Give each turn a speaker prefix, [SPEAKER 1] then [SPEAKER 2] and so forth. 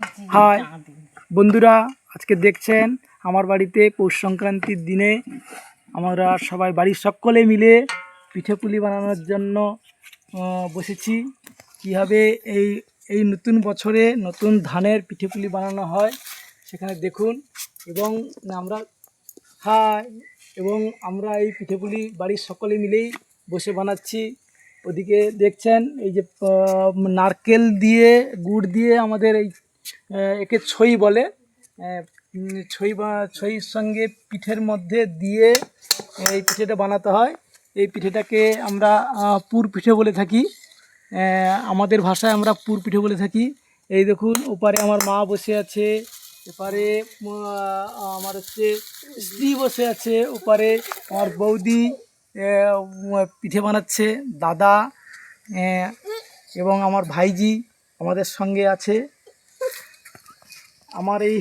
[SPEAKER 1] High বন্ধুরা, আজকে দেখছেন আমার বাড়িতে পৌষ সংক্রান্তির দিনে আমরা সবাই বাড়ির সকলে মিলে পিঠেপুলি বানানোর জন্য বসেছি। কীভাবে এই এই নতুন বছরে নতুন ধানের পিঠেপুলি বানানো হয় সেখানে দেখুন। এবং আমরা আমরা এই পিঠেপুলি বাড়ির সকলে মিলেই বসে বানাচ্ছি। ওদিকে দেখছেন এই যে নারকেল দিয়ে গুড় দিয়ে আমাদের এই একে ছই বলে, ছইয়ের সঙ্গে পিঠের মধ্যে দিয়ে এই পিঠেটা বানাতে হয়। এই পিঠেটাকে আমরা পুর পিঠে বলে থাকি, আমাদের ভাষায় আমরা পুর পিঠে বলে থাকি। এই দেখুন, ওপারে আমার মা বসে আছে, এপারে আমার স্ত্রী বসে আছে, ওপারে আমার বৌদি পিঠে বানাচ্ছে, দাদা এবং আমার ভাইজি আমাদের সঙ্গে আছে। আমার এই